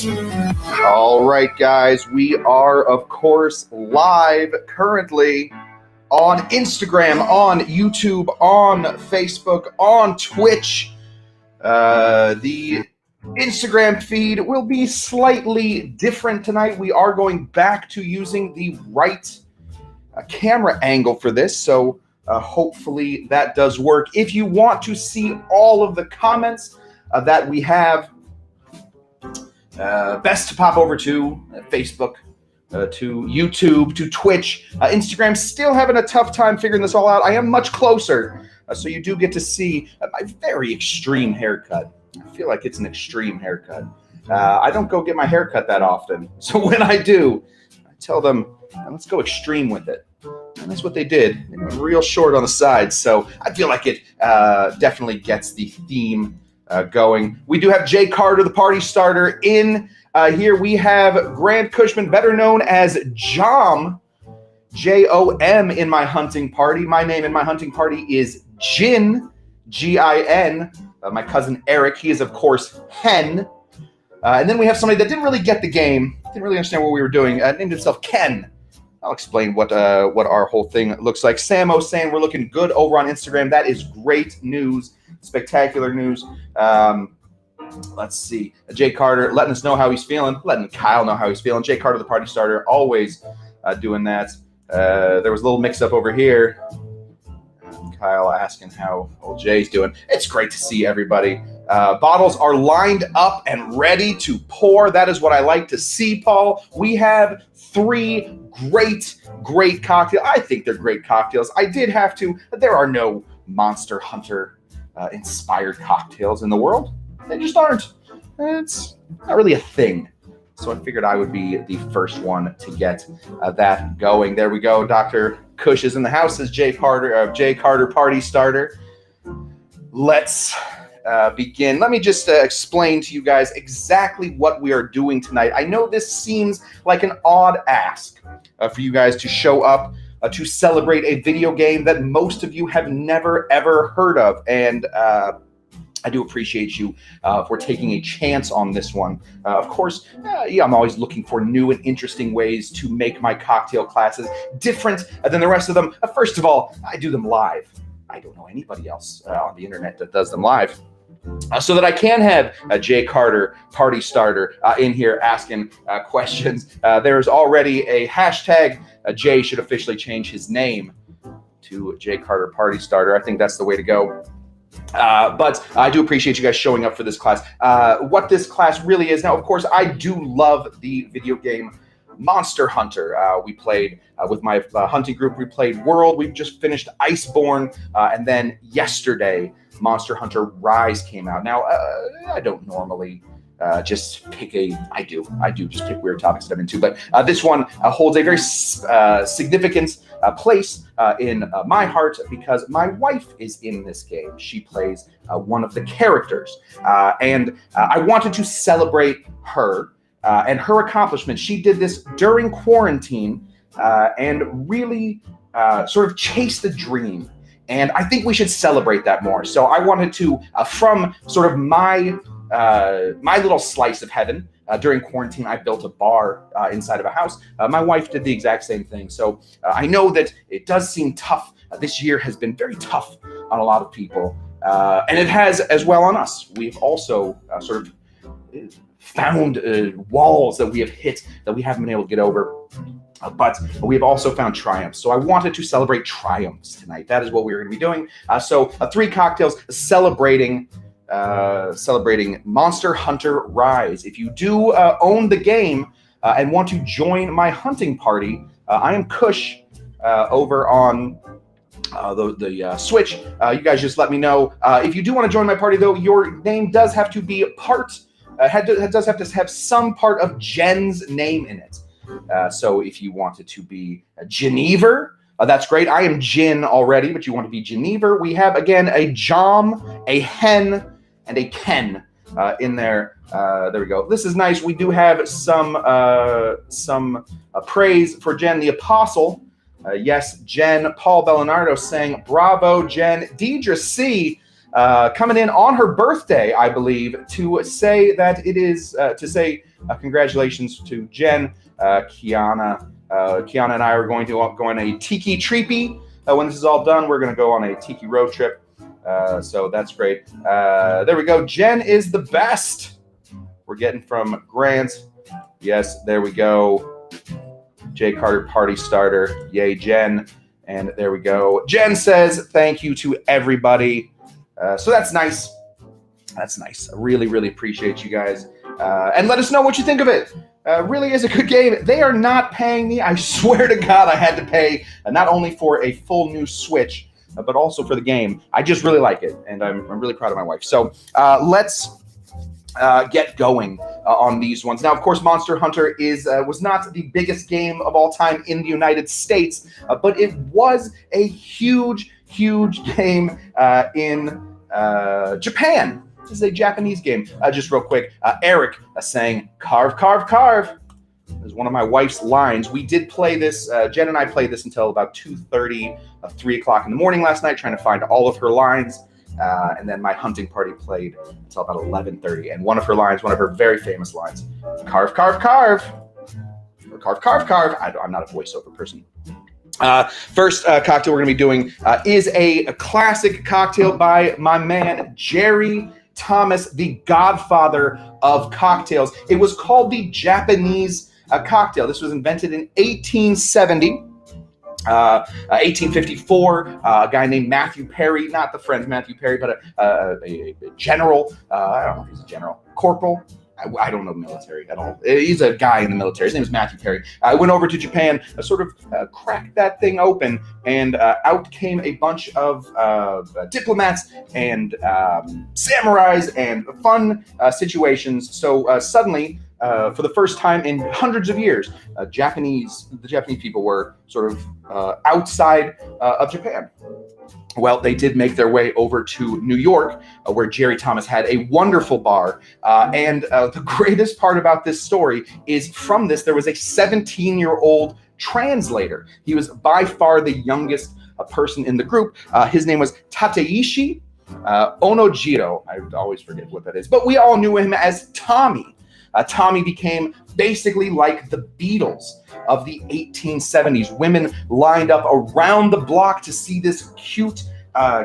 All right, guys, we are, of course, live currently on Instagram, on YouTube, on Facebook, on Twitch. The Instagram feed will be slightly different tonight. We are going back to using the right camera angle for this, so hopefully that does work. If you want to see all of the comments that we have, best to pop over to Facebook, to YouTube, to Twitch. Instagram still having a tough time figuring this all out. I am much closer, so you do get to see my very extreme haircut. I feel like it's an extreme haircut. I don't go get my haircut that often, so when I do, I tell them, let's go extreme with it. And that's what they did. They went real short on the sides, so I feel like it definitely gets the theme going. We do have Jay Carter, the party starter, in here. We have Grant Cushman, better known as Jom, J-O-M, in my hunting party. My name in my hunting party is Gin, G-I-N. My cousin Eric, he is, of course, Hen. And then we have somebody that didn't really get the game, didn't really understand what we were doing, named himself Ken. I'll explain what our whole thing looks like. Samo saying we're looking good over on Instagram. That is great news. Spectacular news. Let's see. Jay Carter letting us know how he's feeling, letting Kyle know how he's feeling. Jay Carter, the party starter, always doing that. There was a little mix-up over here. Kyle asking how old Jay's doing. It's great to see everybody. Bottles are lined up and ready to pour. That is what I like to see, Paul. We have 3 great cocktails. I think they're great cocktails. I did have to. There are no Monster Hunter inspired cocktails in the world. They just aren't. It's not really a thing. So I figured I would be the first one to get that going. There we go. Dr. Cush is in the house as Jay Carter party starter. Let's begin. Let me just explain to you guys exactly what we are doing tonight. I know this seems like an odd ask for you guys to show up to celebrate a video game that most of you have never, ever heard of. And I do appreciate you for taking a chance on this one. Of course, yeah, I'm always looking for new and interesting ways to make my cocktail classes different than the rest of them. First of all, I do them live. I don't know anybody else on the internet that does them live. So that I can have Jay Carter, party starter, in here asking questions. There's already a hashtag. Jay should officially change his name to Jay Carter, party starter. I think that's the way to go. But I do appreciate you guys showing up for this class. What this class really is now, of course, I do love the video game Monster Hunter. We played with my hunting group. We played World. We've just finished Iceborne, and then yesterday Monster Hunter Rise came out. Now, I don't normally just pick I do just pick weird topics that I'm into, but this one holds a very significant place in my heart because my wife is in this game. She plays one of the characters, and I wanted to celebrate her and her accomplishments. She did this during quarantine and really sort of chased the dream. And I think we should celebrate that more. So I wanted to, from sort of my little slice of heaven, during quarantine, I built a bar inside of a house. My wife did the exact same thing. So I know that it does seem tough. This year has been very tough on a lot of people. And it has as well on us. We've also sort of found walls that we have hit that we haven't been able to get over. But we have also found triumphs. So I wanted to celebrate triumphs tonight. That is what we're going to be doing. So 3 cocktails celebrating Monster Hunter Rise. If you do own the game and want to join my hunting party, I am Kush over on the Switch. You guys just let me know. If you do want to join my party, though, your name does have to be does have to have some part of Jen's name in it. So if you wanted to be a Genever, that's great. I am Gin already, but you want to be Genever. We have, again, a Jom, a Hen, and a Ken in there. There we go. This is nice. We do have some praise for Jen the Apostle. Yes, Jen. Paul Bellinardo saying, bravo, Jen. Deidre C. Coming in on her birthday, I believe, to say that it is, congratulations to Jen, Kiana. Kiana and I are going to go on a tiki treepy. When this is all done, we're going to go on a tiki road trip. So that's great. There we go. Jen is the best. We're getting from Grant. Yes, there we go. Jay Carter party starter. Yay, Jen. And there we go. Jen says thank you to everybody. So that's nice. That's nice. I really, really appreciate you guys. And let us know what you think of it. Really is a good game. They are not paying me. I swear to God, I had to pay not only for a full new Switch, but also for the game. I just really like it, and I'm really proud of my wife. So let's get going on these ones. Now, of course, Monster Hunter was not the biggest game of all time in the United States, but it was a huge, huge game in Japan. This is a Japanese game. Just real quick, Eric saying, carve, carve, carve. Is one of my wife's lines. We did play this, Jen and I played this until about 2:30, 3 o'clock in the morning last night, trying to find all of her lines. And then my hunting party played until about 11:30. And one of her lines, one of her very famous lines, carve, carve, carve. Or carve, carve, carve. I'm not a voiceover person. First cocktail we're going to be doing is a classic cocktail by my man, Jerry Thomas, the godfather of cocktails. It was called the Japanese cocktail. This was invented in 1870. 1854, a guy named Matthew Perry, not the friend Matthew Perry, but a general, I don't know if he's a general, corporal. I don't know military at all. He's a guy in the military. His name is Matthew Perry. I went over to Japan, sort of cracked that thing open, and out came a bunch of diplomats and samurais and fun situations. So suddenly, for the first time in hundreds of years, the Japanese people were sort of outside of Japan. Well, they did make their way over to New York, where Jerry Thomas had a wonderful bar. And the greatest part about this story is from this, there was a 17-year-old translator. He was by far the youngest person in the group. His name was Tateishi Onojiro. I always forget what that is, but we all knew him as Tommy. Tommy became basically like the Beatles of the 1870s. Women lined up around the block to see this cute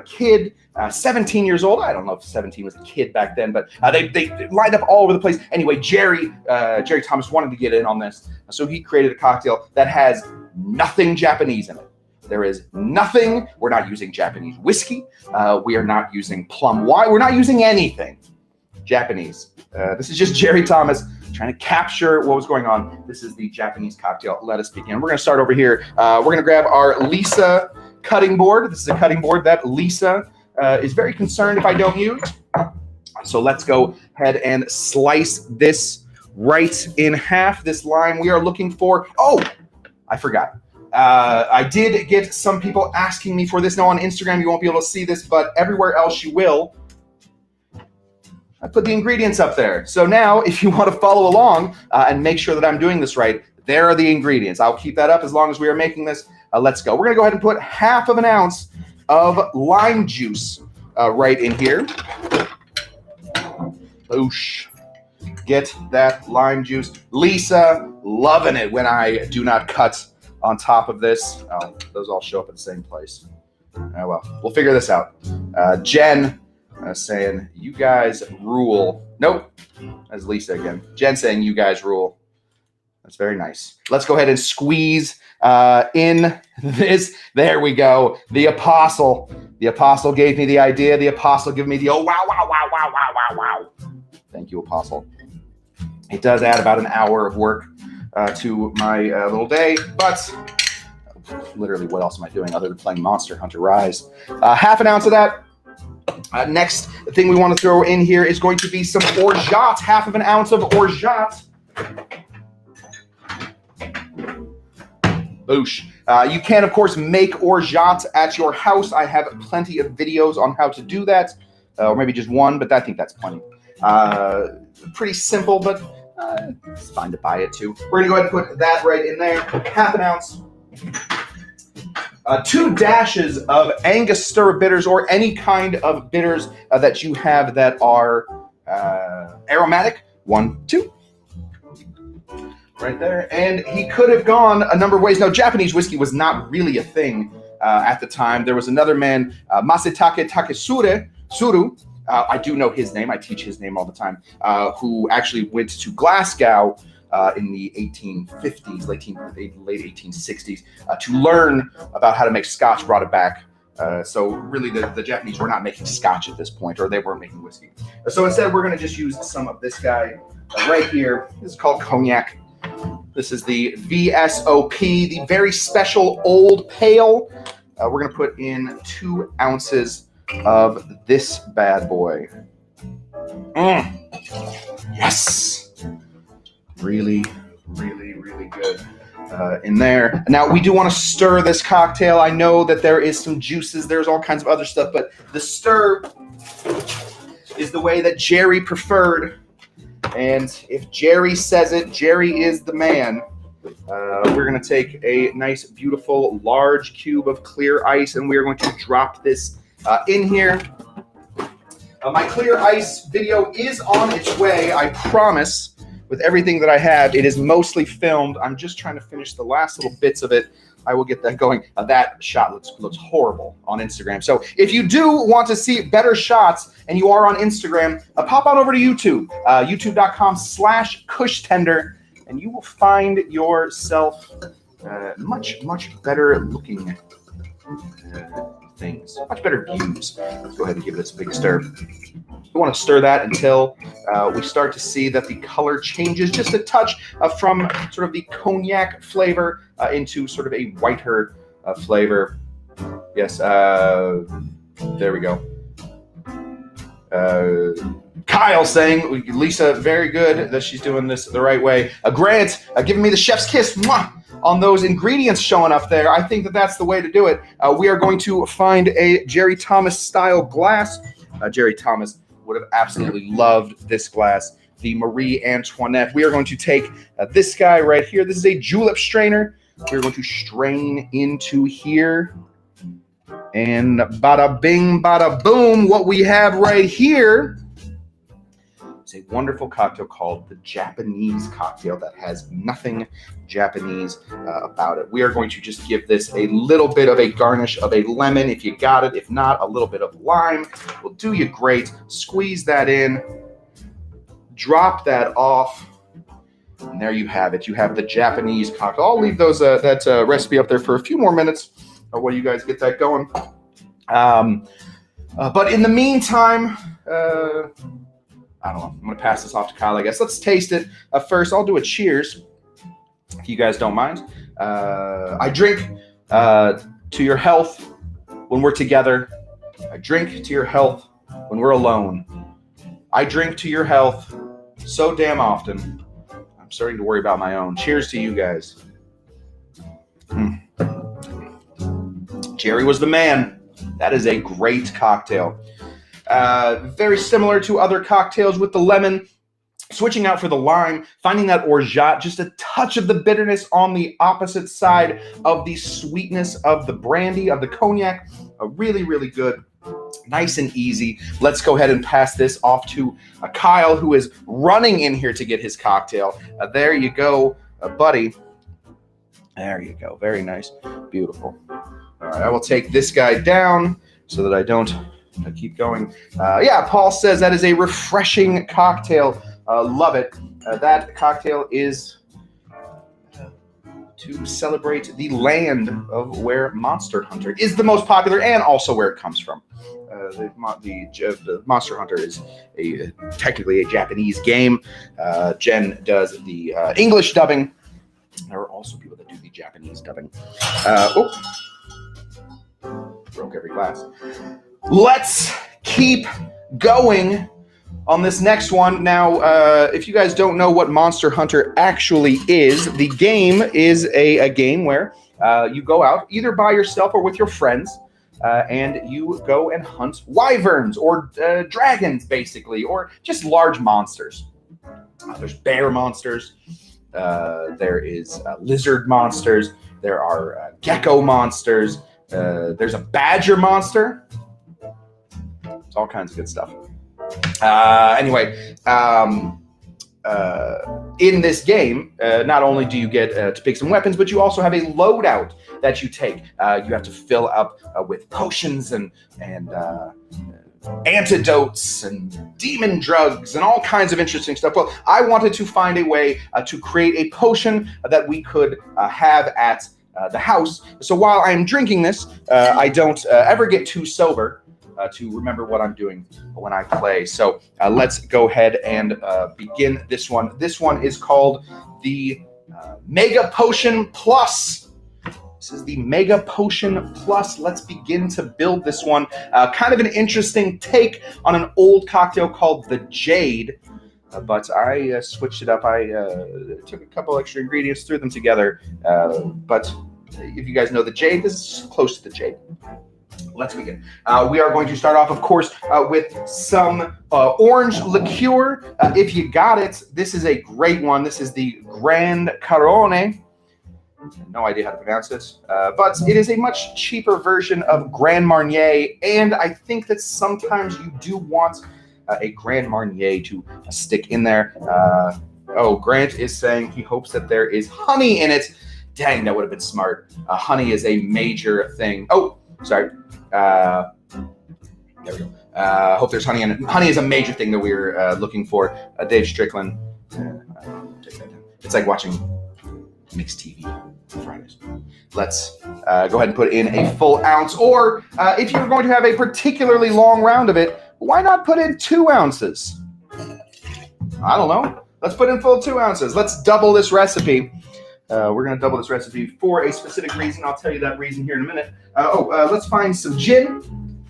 kid, 17 years old. I don't know if 17 was a kid back then, but they lined up all over the place. Anyway, Jerry Thomas wanted to get in on this, so he created a cocktail that has nothing Japanese in it. There is nothing. We're not using Japanese whiskey. We are not using plum wine. We're not using anything Japanese. This is just Jerry Thomas trying to capture what was going on. This is the Japanese cocktail. Let us begin. We're going to start over here. We're going to grab our Lisa cutting board. This is a cutting board that Lisa is very concerned if I don't use. So let's go ahead and slice this right in half. This line we are looking for. Oh, I forgot. I did get some people asking me for this. Now on Instagram, you won't be able to see this, but everywhere else you will. I put the ingredients up there. So now if you want to follow along and make sure that I'm doing this right, there are the ingredients. I'll keep that up as long as we are making this. Let's go. We're going to go ahead and put 1/2 ounce of lime juice right in here. Boosh. Get that lime juice. Lisa, loving it when I do not cut on top of this. Oh, those all show up at the same place. Oh, well, we'll figure this out. Jen saying, you guys rule. Nope. That's Lisa again. Jen saying, you guys rule. That's very nice. Let's go ahead and squeeze in this. There we go. The apostle. The apostle gave me the idea. The apostle gave me the, oh, wow, wow, wow, wow, wow, wow, wow. Thank you, apostle. It does add about an hour of work to my little day, but literally what else am I doing other than playing Monster Hunter Rise? 1/2 ounce of that. Next thing we want to throw in here is going to be some Orgeat. 1/2 ounce of Orgeat. Boosh. You can, of course, make Orgeat at your house. I have plenty of videos on how to do that, or maybe just one, but I think that's plenty. Pretty simple, but it's fine to buy it too. We're going to go ahead and put that right in there. 1/2 ounce. 2 dashes of Angostura Bitters, or any kind of bitters that you have that are aromatic. 1, 2. right there. And he could have gone a number of ways. Now, Japanese whiskey was not really a thing at the time. There was another man, Masatake Takesuru. I do know his name. I teach his name all the time. Who actually went to Glasgow in the 1850s, late 1860s, to learn about how to make Scotch. Brought it back. So really, the Japanese were not making Scotch at this point, or they weren't making whiskey. So instead, we're going to just use some of this guy right here. This is called Cognac. This is the VSOP, the very special Old Pale. We're going to put in 2 ounces of this bad boy. Yes! Really, really, really good in there. Now, we do want to stir this cocktail. I know that there is some juices. There's all kinds of other stuff, but the stir is the way that Jerry preferred. And if Jerry says it, Jerry is the man. We're going to take a nice, beautiful, large cube of clear ice, and we are going to drop this in here. My clear ice video is on its way, I promise. With everything that I have, it is mostly filmed. I'm just trying to finish the last little bits of it. I will get that going. That shot looks horrible on Instagram. So if you do want to see better shots and you are on Instagram, pop on over to YouTube, youtube.com/Kushtender, and you will find yourself much, much better looking things, much better views. Let's go ahead and give this a big stir. We want to stir that until we start to see that the color changes just a touch from sort of the cognac flavor into sort of a whiter flavor. Yes, there we go. Kyle saying, Lisa, very good that she's doing this the right way. Grant giving me the chef's kiss. Mwah! On those ingredients showing up there. I think that that's the way to do it. We are going to find a Jerry Thomas style glass. Jerry Thomas would have absolutely loved this glass, the Marie Antoinette. We are going to take this guy right here. This is a julep strainer. We're going to strain into here. And bada bing, bada boom, what we have right here is a wonderful cocktail called the Japanese cocktail that has nothing Japanese about it. We are going to just give this a little bit of a garnish of a lemon if you got it. If not, a little bit of lime will do you great. Squeeze that in, drop that off, and there you have it. You have the Japanese cocktail. I'll leave those that recipe up there for a few more minutes while you guys get that going. But in the meantime, I don't know. I'm going to pass this off to Kyle, I guess. Let's taste it. First, I'll do a cheers, if you guys don't mind. I drink to your health when we're together. I drink to your health when we're alone. I drink to your health so damn often. I'm starting to worry about my own. Cheers to you guys. Jerry was the man. That is a great cocktail. Very similar to other cocktails with the lemon, switching out for the lime, finding that orgeat, just a touch of the bitterness on the opposite side of the sweetness of the brandy, of the cognac. Really, really good. Nice and easy. Let's go ahead and pass this off to Kyle, who is running in here to get his cocktail. There you go, buddy. There you go. Very nice. Beautiful. All right, I will take this guy down so that I don't keep going. Yeah, Paul says that is a refreshing cocktail. Love it. That cocktail is to celebrate the land of where Monster Hunter is the most popular and also where it comes from. The Monster Hunter is technically a Japanese game. Jen does the English dubbing. There are also people that do the Japanese dubbing. Broke every glass. Let's keep going on this next one. Now, if you guys don't know what Monster Hunter actually is, the game is a game where you go out either by yourself or with your friends, and you go and hunt wyverns or dragons, basically, or just large monsters. There's bear monsters. There is lizard monsters. There are gecko monsters. There's a badger monster. It's all kinds of good stuff. Anyway, in this game, not only do you get to pick some weapons, but you also have a loadout that you take. You have to fill up with potions and antidotes and demon drugs and all kinds of interesting stuff. Well, I wanted to find a way to create a potion that we could have at the house. So while I'm drinking this, I don't ever get too sober to remember what I'm doing when I play. So let's go ahead and begin this one. This one is called the Mega Potion Plus. This is the Mega Potion Plus. Let's begin to build this one. Kind of an interesting take on an old cocktail called the Jade, but I switched it up. I took a couple extra ingredients, threw them together, but if you guys know the Jade, this is close to the Jade. Let's begin. We are going to start off, of course, with some orange liqueur. If you got it, this is a great one. This is the Grand Carone. No idea how to pronounce this, but it is a much cheaper version of Grand Marnier, and I think that sometimes you do want a Grand Marnier to stick in there. Oh, Grant is saying he hopes that there is honey in it. Dang, that would have been smart. Honey is a major thing. Oh, sorry. There we go. Hope there's honey in it. Honey is a major thing that we're looking for. Dave Strickland. Take that down. It's like watching mixed TV on Fridays. Let's go ahead and put in a full ounce. Or if you're going to have a particularly long round of it, why not put in 2 ounces? I don't know. Let's put in full 2 ounces. Let's double this recipe. We're going to double this recipe for a specific reason. I'll tell you that reason here in a minute. Let's find some gin.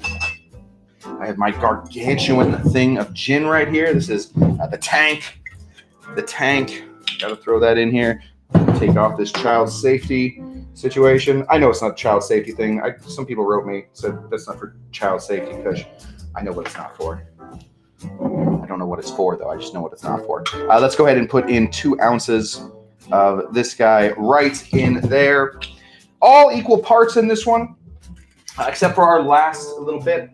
I have my gargantuan thing of gin right here. This is the tank. The tank. Got to throw that in here. Take off this child safety situation. I know it's not a child safety thing. Some people wrote me, said that's not for child safety, because I know what it's not for. I don't know what it's for, though. I just know what it's not for. Let's go ahead and put in 2 ounces of this guy right in there. All equal parts in this one, except for our last little bit.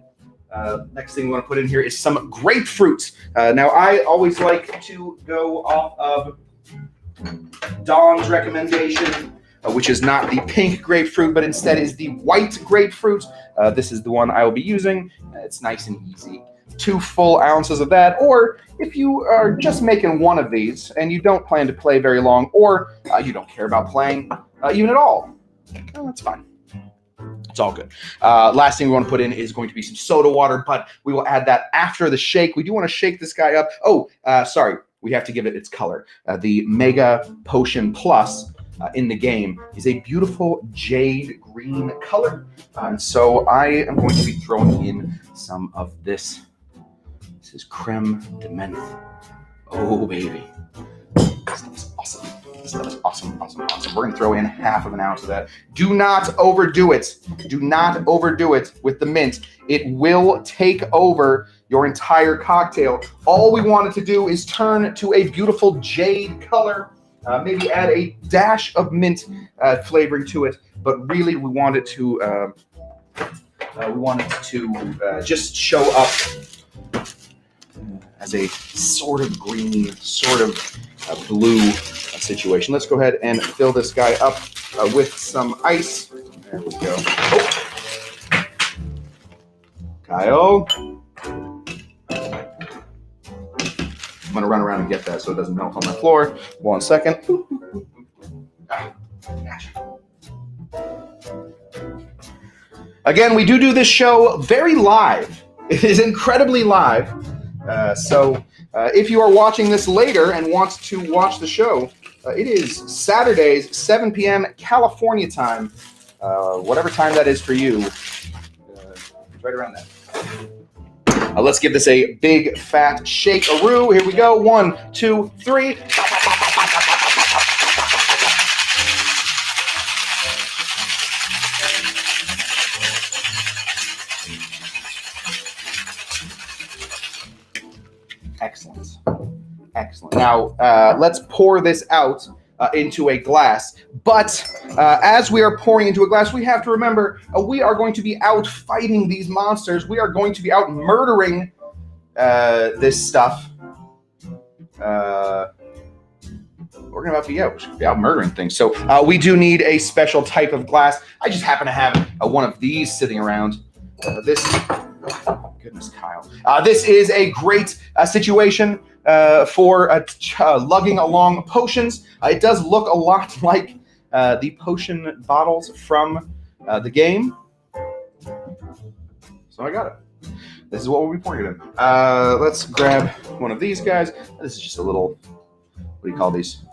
Next thing we want to put in here is some grapefruit. Now, I always like to go off of Don's recommendation, which is not the pink grapefruit, but instead is the white grapefruit. This is the one I will be using. It's nice and easy. 2 full ounces of that, or if you are just making one of these and you don't plan to play very long, or you don't care about playing even at all, well, that's fine. It's all good. Last thing we want to put in is going to be some soda water, but we will add that after the shake. We do want to shake this guy up. Oh, sorry. We have to give it its color. The Mega Potion Plus in the game is a beautiful jade green color. So I am going to be throwing in some of this. This is Creme De Menthe. Oh, baby. This stuff is awesome. This stuff is awesome, awesome, awesome. We're going to throw in half of an ounce of that. Do not overdo it. Do not overdo it with the mint. It will take over your entire cocktail. All we wanted to do is turn to a beautiful jade color. Maybe add a dash of mint flavoring to it, but really we wanted to just show up as a sort of green, sort of blue situation. Let's go ahead and fill this guy up with some ice. There we go. Oh. Kyle. I'm going to run around and get that so it doesn't melt on my floor. 1 second. Again, we do this show very live. It is incredibly live. So if you are watching this later and want to watch the show, it is Saturdays, 7 p.m. California time. Whatever time that is for you. Right around that. Let's give this a big fat shake-a-roo. Here we go. 1, 2, 3. Excellent. Excellent. Now, let's pour this out into a glass. But as we are pouring into a glass, we have to remember we are going to be out fighting these monsters. We are going to be out murdering this stuff. We're about to be out murdering things. So we do need a special type of glass. I just happen to have one of these sitting around. Goodness, Kyle. This is a great situation for lugging along potions. It does look a lot like the potion bottles from the game. So I got it. This is what we'll be pouring it in. Let's grab one of these guys. This is just a little, what do you call these?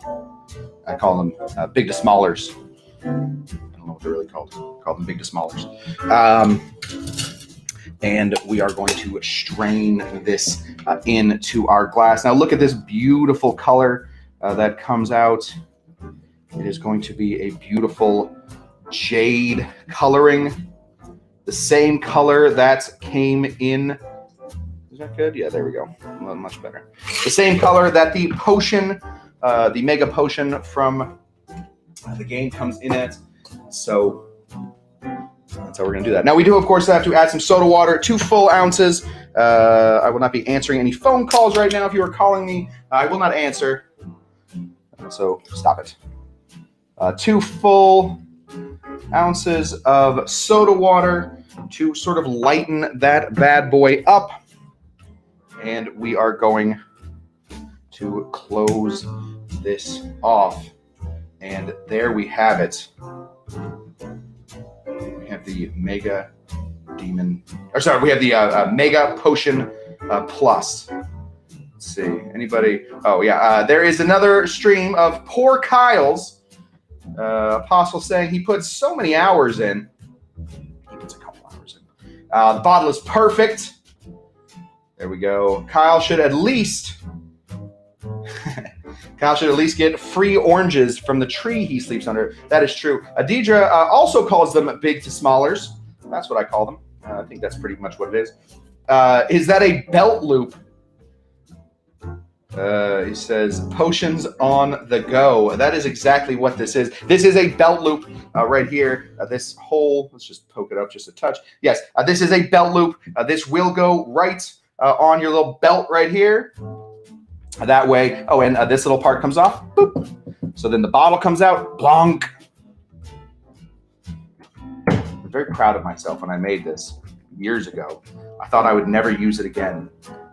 I call them big to smallers. I don't know what they're really called. I call them big to smallers. And we are going to strain this into our glass. Now look at this beautiful color that comes out. It is going to be a beautiful jade coloring. The same color that came in. Is that good? Yeah, there we go. Well, much better. The same color that the potion, the mega potion from the game comes in at. So that's how we're going to do that. Now, we do, of course, have to add some soda water, 2 full ounces. I will not be answering any phone calls right now. If you are calling me, I will not answer. So stop it. 2 full ounces of soda water to sort of lighten that bad boy up. And we are going to close this off. And there we have it. We have the Mega Demon, or sorry, we have the Mega Potion Plus. Let's see, anybody? Oh yeah, there is another stream of poor Kyle's. Apostle saying he puts so many hours in. He puts a couple hours in. The bottle is perfect. There we go. Kyle should at least get free oranges from the tree he sleeps under. That is true. Deidre also calls them big to smallers. That's what I call them. I think that's pretty much what it is. Is that a belt loop? He says, potions on the go. That is exactly what this is. This is a belt loop right here. This hole, let's just poke it up just a touch. Yes, this is a belt loop. This will go right on your little belt right here. That way, oh, and this little part comes off. Boop. So then the bottle comes out. Blonk. I'm very proud of myself when I made this years ago. I thought I would never use it again.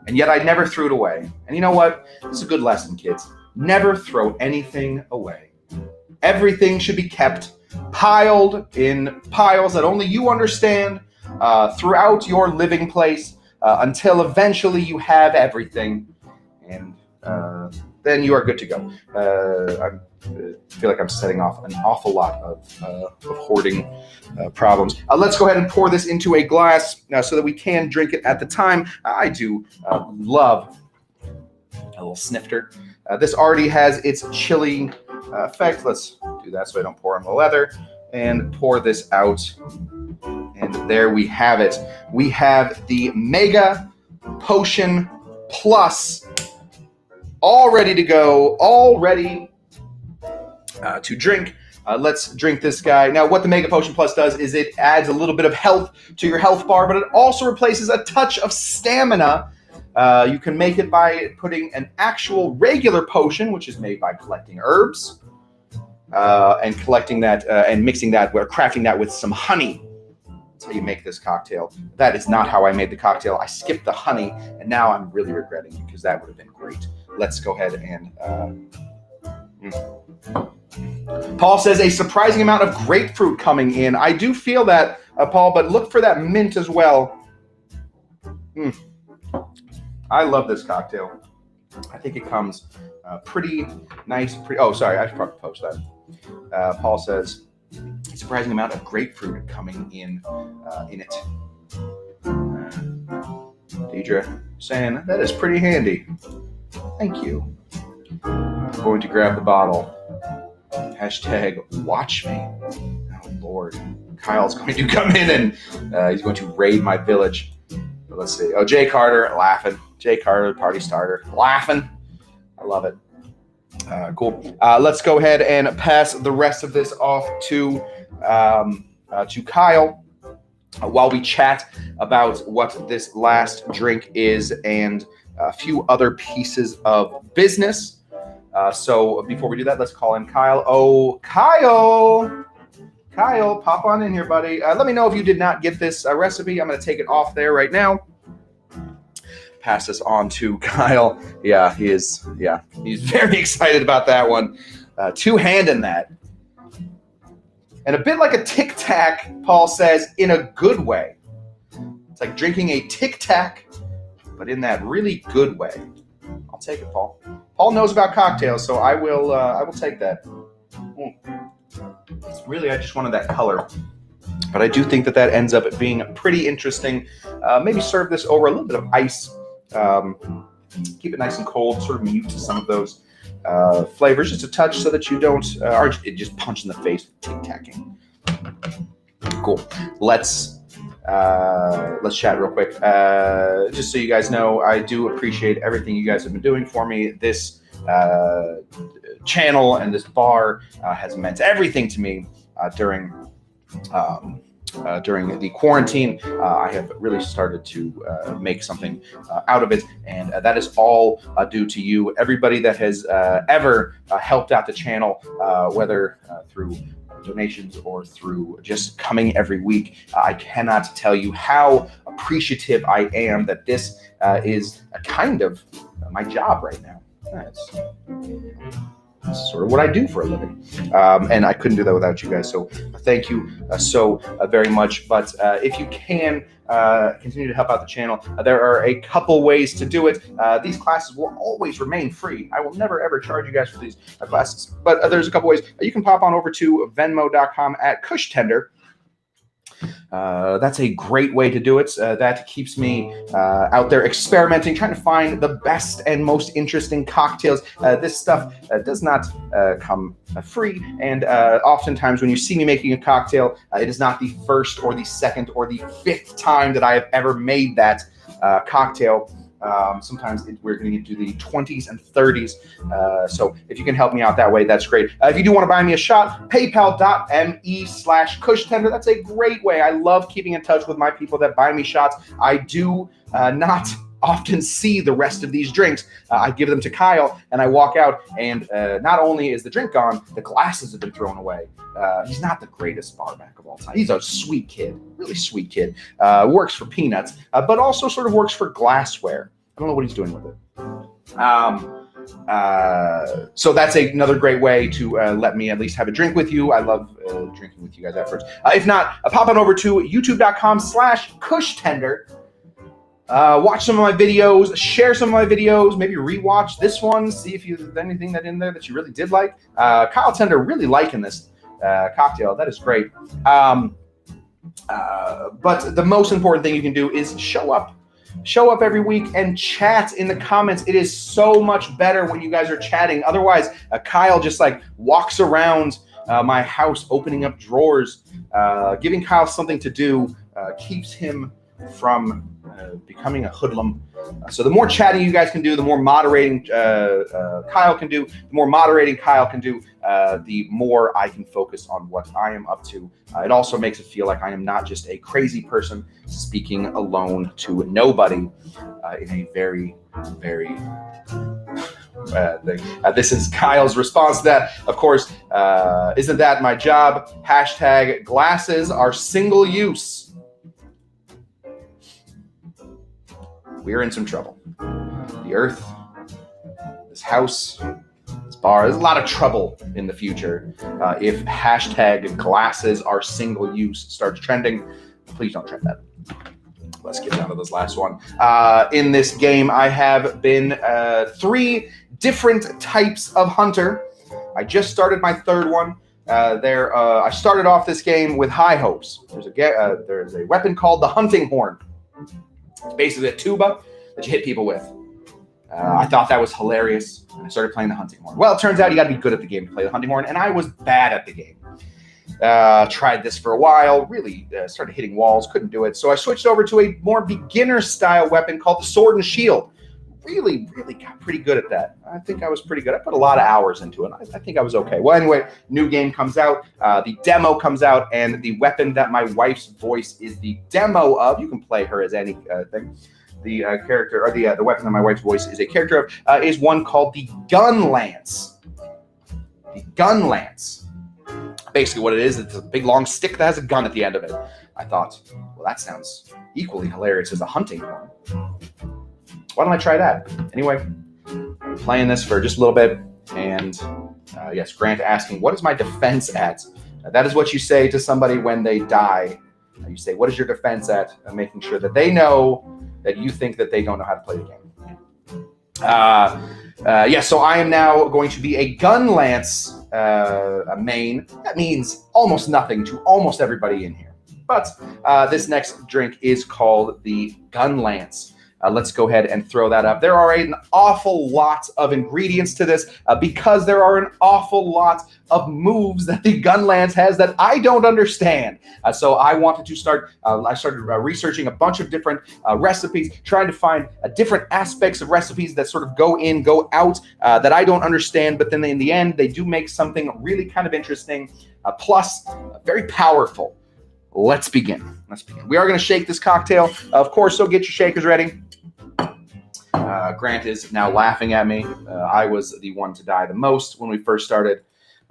And yet I never threw it away. And you know what? It's a good lesson, kids. Never throw anything away. Everything should be kept piled in piles that only you understand throughout your living place until eventually you have everything. And then you are good to go. I feel like I'm setting off an awful lot of hoarding problems. Let's go ahead and pour this into a glass so that we can drink it at the time. I do love a little snifter. This already has its chilling effect. Let's do that so I don't pour on the leather. And pour this out. And there we have it. We have the Mega Potion Plus all ready to go, all ready to drink. Let's drink this guy. Now, what the Mega Potion Plus does is it adds a little bit of health to your health bar, but it also replaces a touch of stamina. You can make it by putting an actual regular potion, which is made by collecting herbs, and collecting that and mixing that, or crafting that with some honey. That's how you make this cocktail. That is not how I made the cocktail. I skipped the honey, and now I'm really regretting it because that would have been great. Let's go ahead and... Paul says a surprising amount of grapefruit coming in. I do feel that, Paul, but look for that mint as well. I love this cocktail. I think it comes pretty nice. Oh, sorry, I should probably post that. Paul says a surprising amount of grapefruit coming in it. Deidre saying that is pretty handy. Thank you. I'm going to grab the bottle. Hashtag watch me. Oh, Lord. Kyle's going to come in and he's going to raid my village. But let's see. Oh, Jay Carter laughing. Jay Carter, party starter, laughing. I love it. Cool. Let's go ahead and pass the rest of this off to Kyle while we chat about what this last drink is and a few other pieces of business. So before we do that, let's call in Kyle. Oh, Kyle! Kyle, pop on in here, buddy. Let me know if you did not get this recipe. I'm going to take it off there right now. Pass this on to Kyle. Yeah, he is. Yeah, he's very excited about that one. Two-handing that. And a bit like a Tic Tac, Paul says, in a good way. It's like drinking a Tic Tac, but in that really good way. I'll take it, Paul. Paul knows about cocktails, so I will take that. Really, I just wanted that color. But I do think that that ends up being pretty interesting. Maybe serve this over a little bit of ice. Keep it nice and cold, sort of mute some of those flavors just a touch so that you don't just punch in the face with tic-tacking. Cool. Let's chat real quick. Just so you guys know, I do appreciate everything you guys have been doing for me. This channel and this bar has meant everything to me during the quarantine. I have really started to make something out of it, and that is all due to you, everybody that has ever helped out the channel, whether through donations or through just coming every week. I cannot tell you how appreciative I am that this is a kind of my job right now. That's sort of what I do for a living. And I couldn't do that without you guys. So thank you so very much. But if you can continue to help out the channel, there are a couple ways to do it. These classes will always remain free. I will never, ever charge you guys for these classes. But there's a couple ways. You can pop on over to Venmo.com at Kushtender. That's a great way to do it. That keeps me out there experimenting, trying to find the best and most interesting cocktails. This stuff does not come free, and oftentimes when you see me making a cocktail, it is not the first or the second or the fifth time that I have ever made that cocktail. Sometimes we're going to do the 20s and 30s. So if you can help me out that way, that's great. If you do want to buy me a shot, paypal.me/Kushtender. That's a great way. I love keeping in touch with my people that buy me shots. I do not often see the rest of these drinks. I give them to Kyle and I walk out, and not only is the drink gone, the glasses have been thrown away. He's not the greatest barback of all time. He's a sweet kid, really sweet kid. Works for peanuts, but also sort of works for glassware. I don't know what he's doing with it. So that's another great way to let me at least have a drink with you. I love drinking with you guys afterwards. If not, pop on over to youtube.com/Kushtender. Watch some of my videos, share some of my videos, maybe rewatch this one, see if there's anything in there that you really did like. Kyle Tender really liking this cocktail. That is great. But the most important thing you can do is show up. Show up every week and chat in the comments. It is so much better when you guys are chatting. Otherwise, Kyle just like walks around my house opening up drawers. Giving Kyle something to do keeps him from becoming a hoodlum. So the more chatting you guys can do, the more moderating Kyle can do, the more moderating Kyle can do, the more I can focus on what I am up to. It also makes it feel like I am not just a crazy person speaking alone to nobody in a very, very this is Kyle's response to that. Of course, isn't that my job? Hashtag glasses are single use. We're in some trouble. The earth, this house, this bar, there's a lot of trouble in the future. If hashtag glasses are single use starts trending, please don't trend that. Let's get down to this last one. In this game, I have been 3 different types of hunter. I just started my 3rd one. I started off this game with high hopes. There's a weapon called the hunting horn. It's basically a tuba that you hit people with. I thought that was hilarious, and I started playing the hunting horn. Well, it turns out you got to be good at the game to play the hunting horn, and I was bad at the game. Tried this for a while, really started hitting walls, couldn't do it. So I switched over to a more beginner-style weapon called the sword and shield. Really got pretty good at that. I think I was pretty good. I put a lot of hours into it. I think I was okay. Well, anyway, new game comes out. The demo comes out, and the weapon that my wife's voice is the demo of, you can play her as anything. the character, or the weapon that my wife's voice is a character of, is one called the gun lance. The gun lance. Basically what it is, it's a big long stick that has a gun at the end of it. I thought, well, that sounds equally hilarious as a hunting one. Why don't I try that? Anyway, I'm playing this for just a little bit, and yes, Grant asking, what is my defense at? That is what you say to somebody when they die. You say, what is your defense at? Making sure that they know that you think that they don't know how to play the game. Yes, so I am now going to be a gun lance main. That means almost nothing to almost everybody in here. But this next drink is called the Gun Lance. Let's go ahead and throw that up. There are an awful lot of ingredients to this because there are an awful lot of moves that the Gun Lance has that I don't understand. So I wanted to start, I started researching a bunch of different recipes, trying to find different aspects of recipes that sort of go in, go out, that I don't understand. But then in the end, they do make something really kind of interesting, plus very powerful. Let's begin. Let's begin. We are going to shake this cocktail. Of course, so get your shakers ready. Grant is now laughing at me. I was the one to die the most when we first started.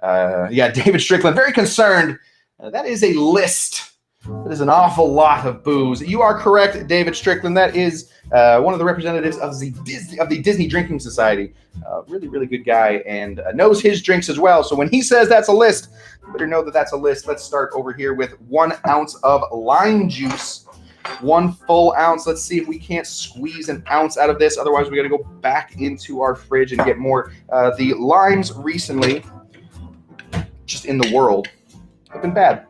Yeah, David Strickland, very concerned. That is a list. That is an awful lot of booze. You are correct, David Strickland. That is one of the representatives of the Disney Drinking Society. Really, really good guy, and knows his drinks as well. So when he says that's a list, you better know that that's a list. Let's start over here with 1 ounce of lime juice. 1 full ounce. Let's see if we can't squeeze an ounce out of this. Otherwise, we got to go back into our fridge and get more. The limes recently, just in the world, have been bad.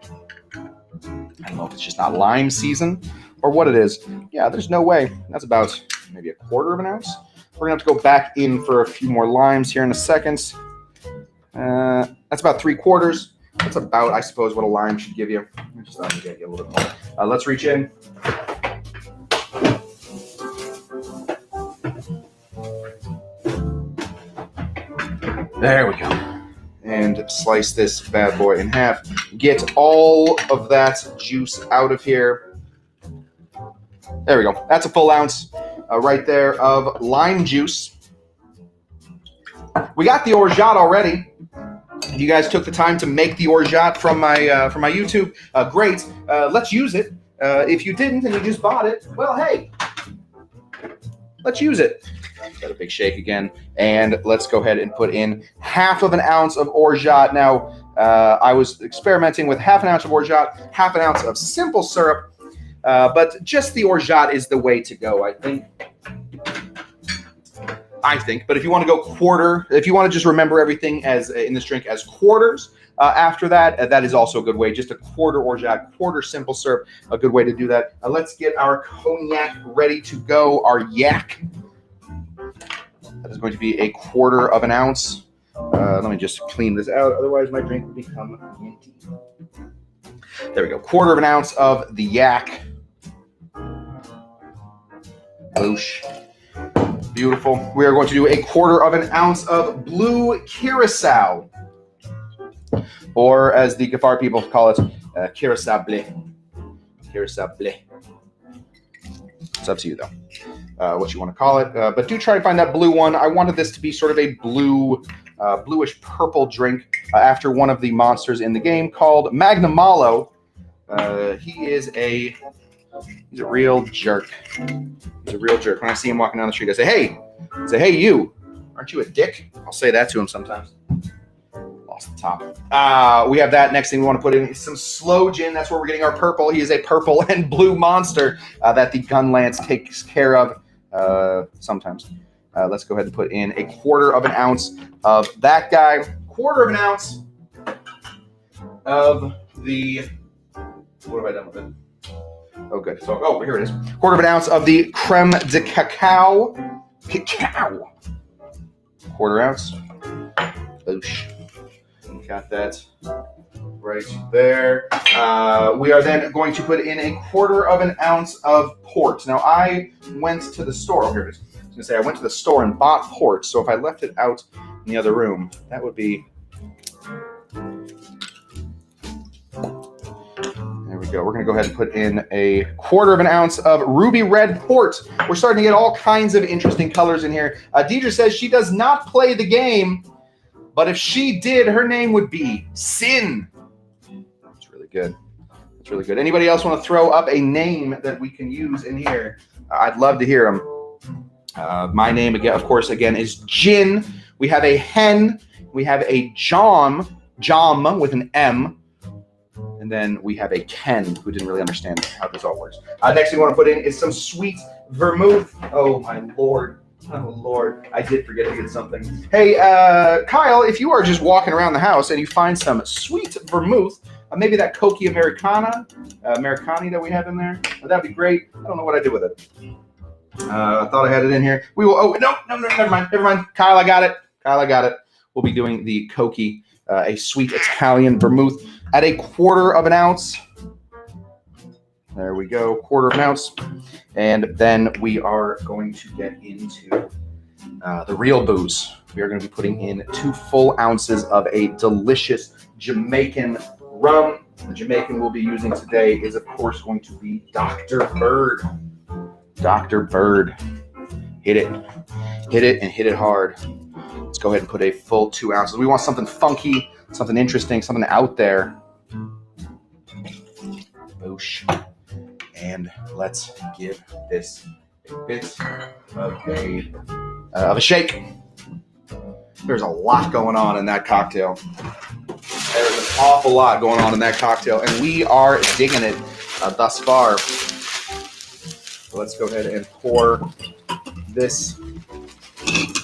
I don't know if it's just not lime season or what it is. Yeah, there's no way. That's about maybe 1/4 of an ounce. We're going to have to go back in for a few more limes here in a second. That's about 3/4. That's about, I suppose, what a lime should give you. Just to get you a little bit more. Let's reach in. There we go. And slice this bad boy in half. Get all of that juice out of here. There we go. That's a full ounce right there of lime juice. We got the Orgeat already. If you guys took the time to make the Orgeat from my YouTube, great. Let's use it. If you didn't and you just bought it, well, hey, let's use it. Got a big shake again, and let's go ahead and put in 1/2 ounce of Orgeat. Now, I was experimenting with 1/2 ounce of Orgeat, 1/2 ounce of simple syrup, but just the Orgeat is the way to go, I think. But if you want to go 1/4, if you want to just remember everything as in this drink as quarters, after that, that is also a good way. Just 1/4 Orgeat, 1/4 simple syrup, a good way to do that. Let's get our cognac ready to go. Our yak. That is going to be 1/4 ounce. Let me just clean this out, otherwise my drink will become minty. There we go. 1/4 ounce of the yak. Boosh. Beautiful. We are going to do 1/4 ounce of blue Curacao, or as the Gafar people call it, Curacao Bleu. Curacao Bleu. It's up to you, though, what you want to call it. But do try to find that blue one. I wanted this to be sort of a blue, bluish purple drink after one of the monsters in the game called Magnamalo. He's a real jerk. He's a real jerk. When I see him walking down the street, I say, hey, you. Aren't you a dick? I'll say that to him sometimes. Lost the top. We have that. Next thing we want to put in is some Sloe Gin. That's where we're getting our purple. He is a purple and blue monster that the Gun Lance takes care of sometimes. Let's go ahead and put in 1/4 ounce of that guy. 1/4 ounce of the... What have I done with it? Oh, good. So, here it is. 1/4 ounce of the Creme de Cacao. Cacao. 1/4 ounce. Boosh. Got that right there. We are then going to put in 1/4 ounce of port. Now, I went to the store. Oh, here it is. I was going to say, I went to the store and bought port. So if I left it out in the other room, that would be... There we we go. We're going to go ahead and put in a 1/4 ounce of ruby red port. We're starting to get all kinds of interesting colors in here. Deidre says she does not play the game, but if she did, her name would be Sin. That's really good. That's really good. Anybody else want to throw up a name that we can use in here? I'd love to hear them. My name, again, of course, is Gin. We have a hen. We have a Jom with an M. And then we have a Ken, who didn't really understand how this all works. Next thing we want to put in is some sweet vermouth. Oh, my Lord. Oh, Lord. I did forget to get something. Hey, Kyle, if you are just walking around the house and you find some sweet vermouth, maybe that Coqui Americani that we have in there, that'd be great. I don't know what I did with it. I thought I had it in here. We will. Oh, no, never mind. Kyle, I got it. We'll be doing the Coqui, a sweet Italian vermouth at a 1/4 ounce. There we go, 1/4 ounce. And then we are going to get into the real booze. We are going to be putting in 2 full ounces of a delicious Jamaican rum. The Jamaican we'll be using today is, of course, going to be Dr. Bird. Dr. Bird. Hit it, and hit it hard. Let's go ahead and put a full 2 ounces. We want something funky, something interesting, something out there. Boosh. And let's give this a bit of a shake. There's a lot going on in that cocktail. There's an awful lot going on in that cocktail, and we are digging it thus far. So let's go ahead and pour this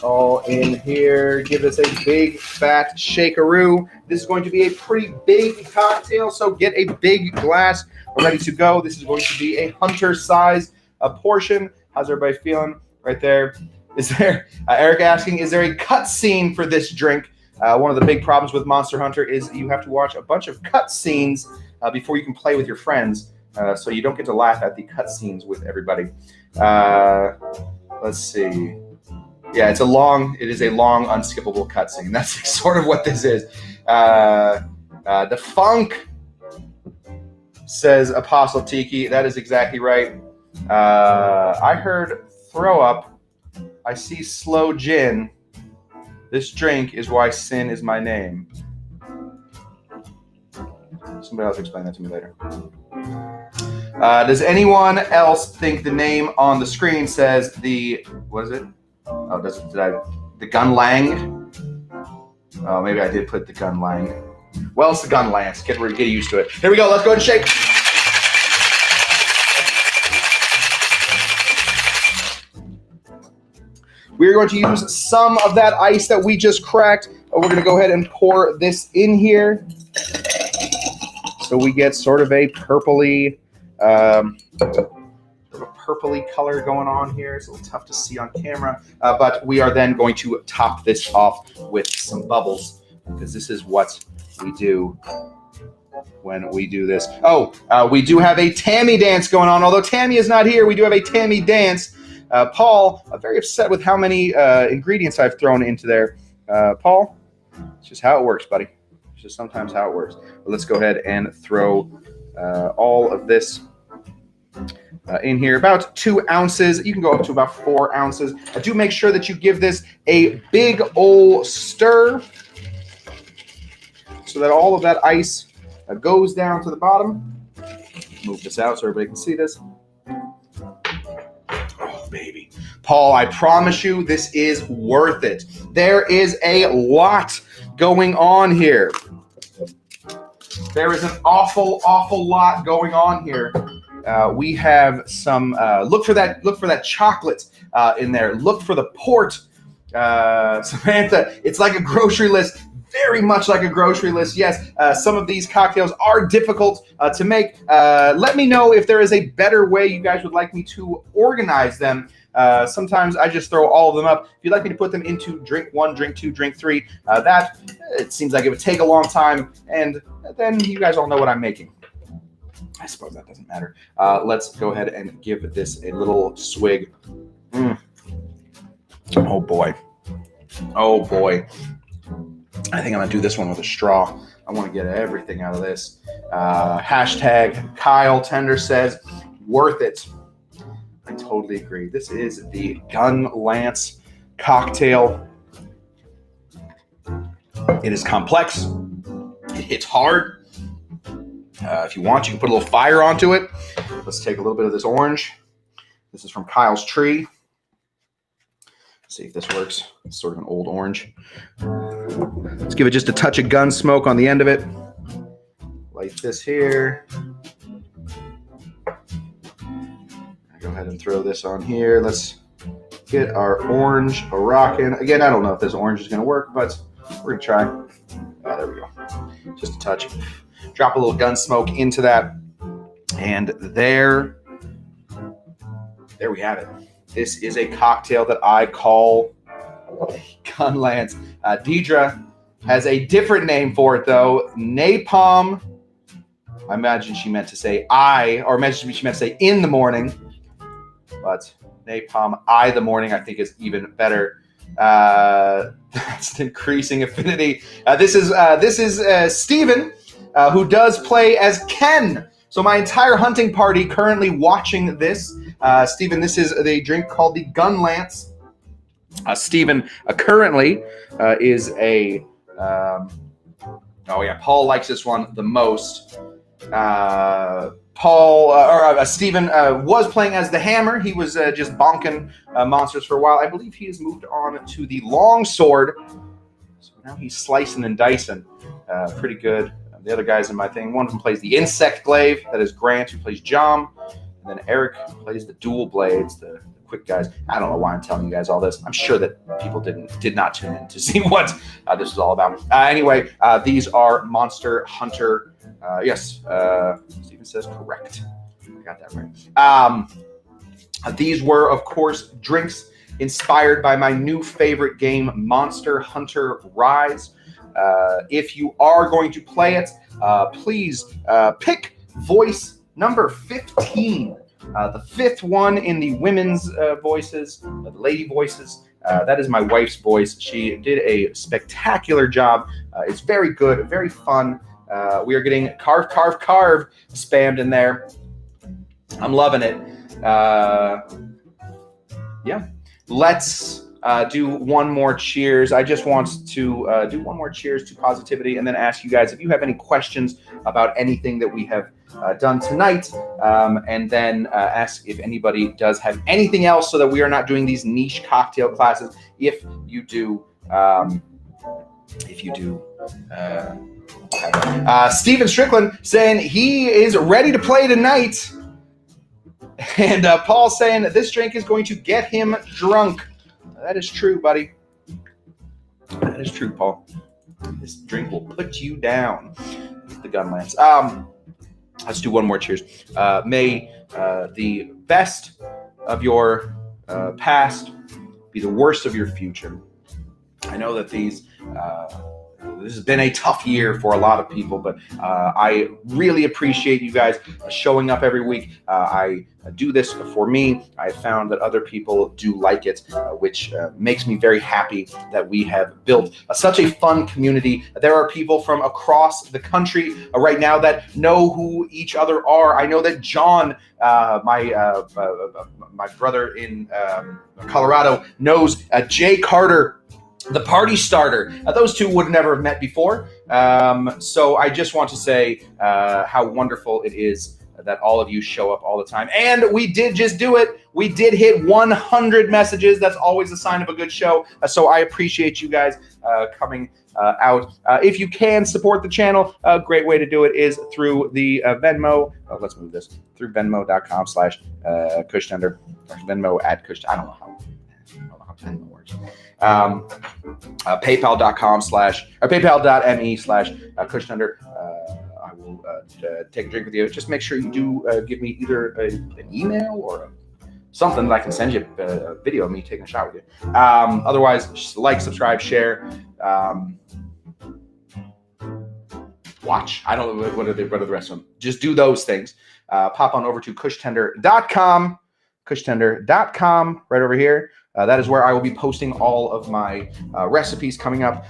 all in here. Give this a big fat shakeroo. This is going to be a pretty big cocktail, so get a big glass. We're ready to go. This is going to be a hunter size portion. How's everybody feeling right there? Is there Eric asking, is there a cut scene for this drink? One of the big problems with Monster Hunter is you have to watch a bunch of cut scenes before you can play with your friends. So you don't get to laugh at the cut scenes with everybody. Let's see. Yeah, it is a long, unskippable cutscene. That's sort of what this is. The funk, says Apostle Tiki. That is exactly right. I heard throw up. I see Sloe Gin. This drink is why Sin is my name. Somebody else explain that to me later. Does anyone else think the name on the screen says the, what is it? Oh, the Gun Lang? Oh, maybe I did put the Gun Lang. Well, it's the Gun Lance. Get used to it. Here we go. Let's go ahead and shake. We're going to use some of that ice that we just cracked. We're going to go ahead and pour this in here. So we get sort of a purpley, color going on here. It's a little tough to see on camera, but we are then going to top this off with some bubbles, because this is what we do when we do this. Oh, we do have a Tammy dance going on. Although Tammy is not here, we do have a Tammy dance. Paul, I'm very upset with how many ingredients I've thrown into there. Paul, it's just how it works, buddy. It's just sometimes how it works. But let's go ahead and throw all of this in here. About 2 ounces. You can go up to about 4 ounces. Do make sure that you give this a big old stir so that all of that ice goes down to the bottom. Move this out so everybody can see this. Oh, baby. Paul, I promise you this is worth it. There is a lot going on here. There is an awful lot going on here. We have some, look for that chocolate in there. Look for the port. Samantha, it's like a grocery list. Very much like a grocery list. Yes, some of these cocktails are difficult to make. Let me know if there is a better way you guys would like me to organize them. Sometimes I just throw all of them up. If you'd like me to put them into drink 1, drink 2, drink 3, that it seems like it would take a long time, and then you guys all know what I'm making. I suppose that doesn't matter. Let's go ahead and give this a little swig. Oh boy. I think I'm gonna do this one with a straw. I want to get everything out of this. Hashtag Kyle Tender says, worth it. I totally agree. This is the Gun Lance cocktail. It is complex. It hits hard. If you want, you can put a little fire onto it. Let's take a little bit of this orange. This is from Kyle's tree. See if this works. It's sort of an old orange. Let's give it just a touch of gun smoke on the end of it. Light this here. Go ahead and throw this on here. Let's get our orange rocking. Again, I don't know if this orange is going to work, but we're going to try. There we go. Just a touch. Drop a little gun smoke into that. And there we have it. This is a cocktail that I call Gun Lance. Deidre has a different name for it, though. Napalm. I imagine she meant to say or imagine she meant to say in the morning. But Napalm the morning, I think, is even better. That's increasing affinity. This is Stephen, who does play as Ken. So my entire hunting party currently watching this. Stephen, this is the drink called the Gun Lance. Stephen currently is a... Paul likes this one the most. Stephen was playing as the Hammer. He was just bonking monsters for a while. I believe he has moved on to the Long Sword. So now he's slicing and dicing. Pretty good. The other guys in my thing, one of them plays the Insect Glaive. That is Grant, who plays Jom. And then Eric plays the Dual Blades, the quick guys. I don't know why I'm telling you guys all this. I'm sure that people did not tune in to see what this is all about. Anyway, these are Monster Hunter. Yes, Stephen says correct. I got that right. These were, of course, drinks inspired by my new favorite game, Monster Hunter Rise. If you are going to play it, please pick voice number 15. The fifth one in the women's voices, the lady voices. That is my wife's voice. She did a spectacular job. It's very good, very fun. We are getting carve spammed in there. I'm loving it. Yeah. Let's do one more cheers. I just want to do one more cheers to positivity and then ask you guys if you have any questions about anything that we have done tonight, and then ask if anybody does have anything else so that we are not doing these niche cocktail classes. If you do, Stephen Strickland saying he is ready to play tonight. And Paul saying that this drink is going to get him drunk. That is true, buddy. That is true, Paul. This drink will put you down. The Gun Lance. Let's do one more cheers. May the best of your past be the worst of your future. I know that this has been a tough year for a lot of people, but I really appreciate you guys showing up every week. I do this for me. I found that other people do like it, which makes me very happy that we have built such a fun community. There are people from across the country right now that know who each other are. I know that John, my brother in Colorado, knows Jay Carter, the party starter. Those two would never have met before. So I just want to say how wonderful it is that all of you show up all the time. And we did just do it. We did hit 100 messages. That's always a sign of a good show. So I appreciate you guys coming out. If you can support the channel, a great way to do it is through the Venmo. Let's move this. Through Venmo.com/Kushtender. Venmo at Kushtender. I don't know how Venmo works. PayPal.me/Kushtender. I will take a drink with you. Just make sure you do give me either an email or something that I can send you a video of me taking a shot with you. Otherwise, just like, subscribe, share, watch. I don't know what are the rest of them. Just do those things. Pop on over to kushtender.com. Kushtender.com right over here. That is where I will be posting all of my recipes coming up,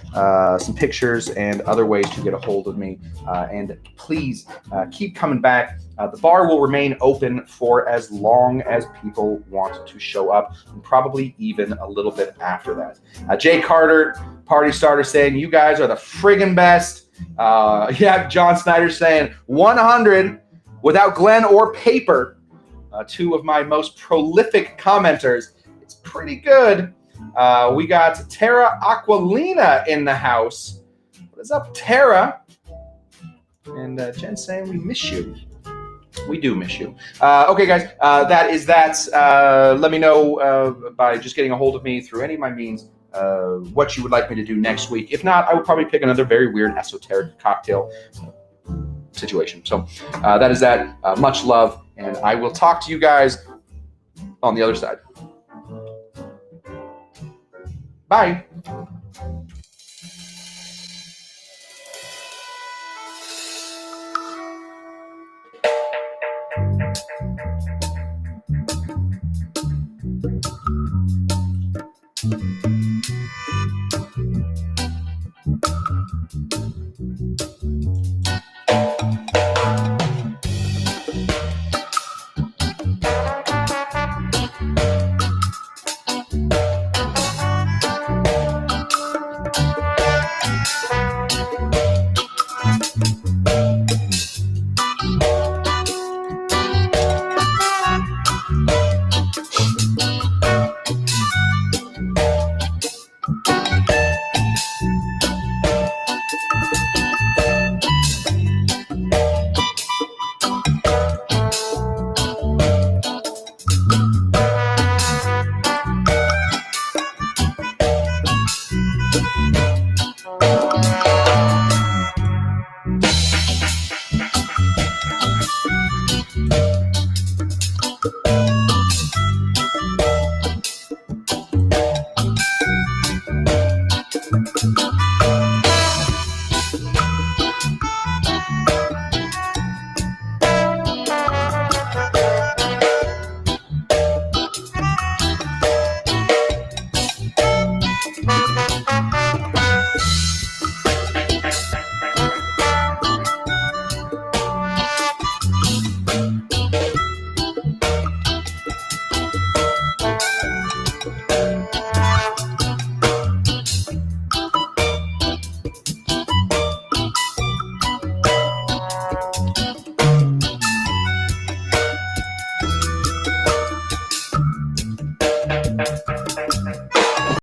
some pictures, and other ways to get a hold of me. And please keep coming back. The bar will remain open for as long as people want to show up, and probably even a little bit after that. Jay Carter, Party Starter, saying, you guys are the friggin' best. Yeah, John Snyder saying 100 without Glenn or paper. Two of my most prolific commenters. It's pretty good. We got Tara Aquilina in the house. What is up, Tara? And Jen saying we miss you. We do miss you. Okay, guys, that is that. Let me know by just getting a hold of me through any of my means what you would like me to do next week. If not, I would probably pick another very weird esoteric cocktail situation. So that is that. Much love, and I will talk to you guys on the other side. Bye.